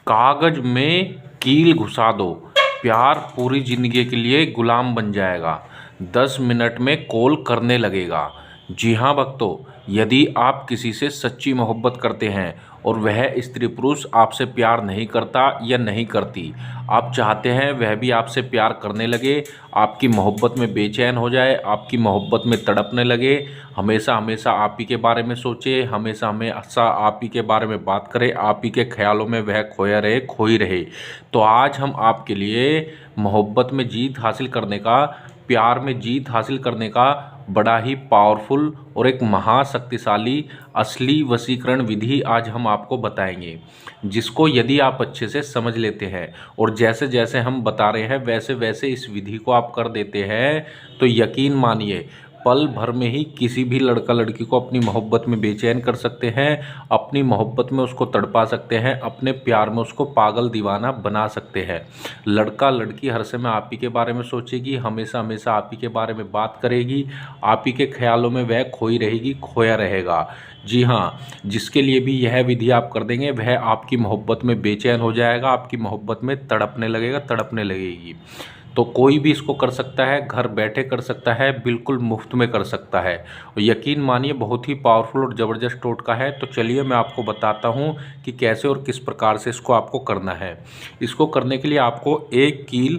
कागज में कील घुसा दो, प्यार पूरी जिंदगी के लिए गुलाम बन जाएगा, 10 मिनट में कॉल करने लगेगा। जी हाँ भक्तों, यदि आप किसी से सच्ची मोहब्बत करते हैं और वह स्त्री पुरुष आपसे प्यार नहीं करता या नहीं करती, आप चाहते हैं वह भी आपसे प्यार करने लगे, आपकी मोहब्बत में बेचैन हो जाए, आपकी मोहब्बत में तड़पने लगे, हमेशा हमेशा आप ही के बारे में सोचे, हमेशा हमेशा आप ही के बारे में बात करे, आप ही के ख्यालों में वह खोया रहे, खोई रहे, तो आज हम आपके लिए मोहब्बत में जीत हासिल करने का, प्यार में जीत हासिल करने का बड़ा ही पावरफुल और एक महाशक्तिशाली असली वशीकरण विधि आज हम आपको बताएंगे, जिसको यदि आप अच्छे से समझ लेते हैं और जैसे जैसे हम बता रहे हैं वैसे वैसे इस विधि को आप कर देते हैं, तो यकीन मानिए पल भर में ही किसी भी लड़का लड़की को अपनी मोहब्बत में बेचैन कर सकते हैं, अपनी मोहब्बत में उसको तड़पा सकते हैं, अपने प्यार में उसको पागल दीवाना बना सकते हैं। लड़का लड़की हर समय आप ही के बारे में सोचेगी, हमेशा हमेशा आप ही के बारे में बात करेगी, आप ही के ख्यालों में वह खोई रहेगी, खोया रहेगा। जी हाँ, जिसके लिए भी यह विधि आप कर देंगे वह आपकी मोहब्बत में बेचैन हो जाएगा, आपकी मोहब्बत में तड़पने लगेगा, तड़पने लगेगी। तो कोई भी इसको कर सकता है, घर बैठे कर सकता है, बिल्कुल मुफ्त में कर सकता है और यकीन मानिए बहुत ही पावरफुल और ज़बरदस्त टोटका है। तो चलिए मैं आपको बताता हूँ कि कैसे और किस प्रकार से इसको आपको करना है। इसको करने के लिए आपको एक कील,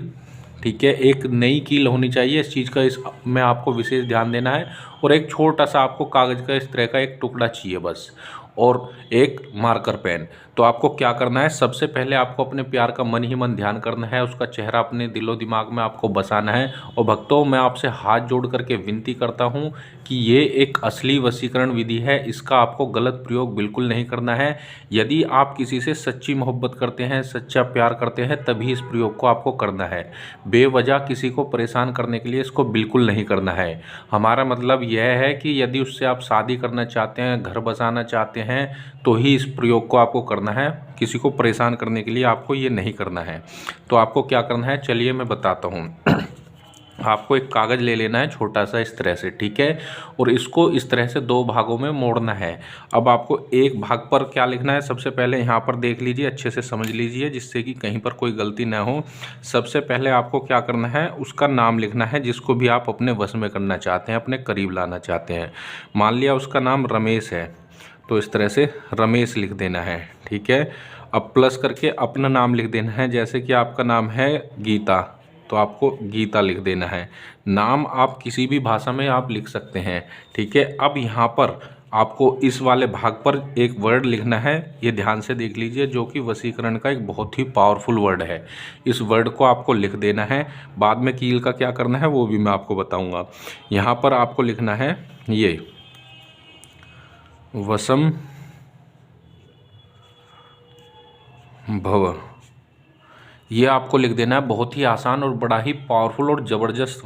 ठीक है, एक नई कील होनी चाहिए, इस चीज़ का इस में आपको विशेष ध्यान देना है, और एक छोटा सा आपको कागज़ का इस तरह का एक टुकड़ा चाहिए बस, और एक मार्कर पेन। तो आपको क्या करना है, सबसे पहले आपको अपने प्यार का मन ही मन ध्यान करना है, उसका चेहरा अपने दिलो दिमाग में आपको बसाना है। और भक्तों, मैं आपसे हाथ जोड़ करके विनती करता हूँ कि ये एक असली वशीकरण विधि है, इसका आपको गलत प्रयोग बिल्कुल नहीं करना है। यदि आप किसी से सच्ची मोहब्बत करते हैं, सच्चा प्यार करते हैं, तभी इस प्रयोग को आपको करना है। बेवजह किसी को परेशान करने के लिए इसको बिल्कुल नहीं करना है। हमारा मतलब यह है कि यदि उससे आप शादी करना चाहते हैं, घर बसाना चाहते हैं, तो ही इस प्रयोग को आपको करना है। किसी को परेशान करने के लिए आपको ये नहीं करना है। तो आपको क्या करना है, चलिए मैं बताता हूँ। आपको एक कागज़ ले लेना है छोटा सा इस तरह से, ठीक है, और इसको इस तरह से दो भागों में मोड़ना है। अब आपको एक भाग पर क्या लिखना है, सबसे पहले यहाँ पर देख लीजिए, अच्छे से समझ लीजिए जिससे कि कहीं पर कोई गलती ना हो। सबसे पहले आपको क्या करना है, उसका नाम लिखना है जिसको भी आप अपने वश में करना चाहते हैं, अपने करीब लाना चाहते हैं। मान लिया उसका नाम रमेश है, तो इस तरह से रमेश लिख देना है, ठीक है। अब प्लस करके अपना नाम लिख देना है, जैसे कि आपका नाम है गीता, तो आपको गीता लिख देना है। नाम आप किसी भी भाषा में आप लिख सकते हैं, ठीक है। अब यहाँ पर आपको इस वाले भाग पर एक वर्ड लिखना है, ये ध्यान से देख लीजिए, जो कि वशीकरण का एक बहुत ही पावरफुल वर्ड है। इस वर्ड को आपको लिख देना है। बाद में कील का क्या करना है वो भी मैं आपको बताऊँगा। यहाँ पर आपको लिखना है ये वसम भव, ये आपको लिख देना है। बहुत ही आसान और बड़ा ही पावरफुल और ज़बरदस्त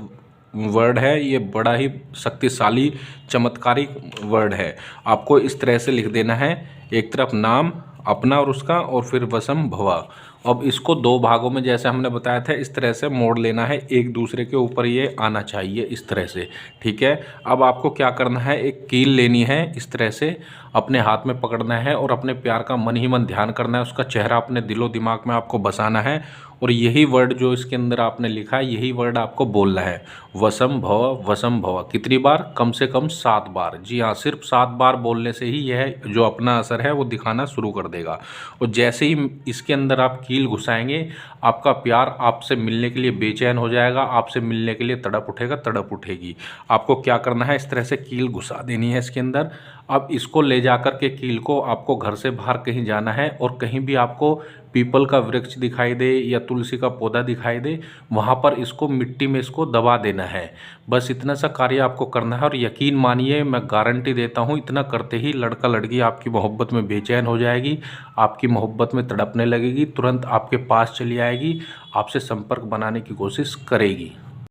वर्ड है, ये बड़ा ही शक्तिशाली चमत्कारिक वर्ड है। आपको इस तरह से लिख देना है, एक तरफ नाम अपना और उसका, और फिर वसम भवा। अब इसको दो भागों में जैसे हमने बताया था इस तरह से मोड़ लेना है, एक दूसरे के ऊपर ये आना चाहिए इस तरह से, ठीक है। अब आपको क्या करना है, एक कील लेनी है, इस तरह से अपने हाथ में पकड़ना है और अपने प्यार का मन ही मन ध्यान करना है, उसका चेहरा अपने दिलो दिमाग में आपको बसाना है, और यही वर्ड जो इसके अंदर आपने लिखा है यही वर्ड आपको बोलना है, वसम भव, वसम भव। कितनी बार, कम से कम 7 बार। जी हाँ, सिर्फ 7 बार बोलने से ही यह जो अपना असर है वो दिखाना शुरू कर देगा। और जैसे ही इसके अंदर आप कील घुसाएंगे, आपका प्यार आपसे मिलने के लिए बेचैन हो जाएगा, आपसे मिलने के लिए तड़प उठेगा, तड़प उठेगी। आपको क्या करना है, इस तरह से कील घुसा देनी है इसके अंदर। अब इसको ले जाकर के कील को आपको घर से बाहर कहीं जाना है, और कहीं भी आपको पीपल का वृक्ष दिखाई दे या तुलसी का पौधा दिखाई दे, वहाँ पर इसको मिट्टी में इसको दबा देना है। बस इतना सा कार्य आपको करना है, और यकीन मानिए मैं गारंटी देता हूँ, इतना करते ही लड़का लड़की आपकी मोहब्बत में बेचैन हो जाएगी, आपकी मोहब्बत में तड़पने लगेगी, तुरंत आपके पास चली आएगी, आपसे संपर्क बनाने की कोशिश करेगी।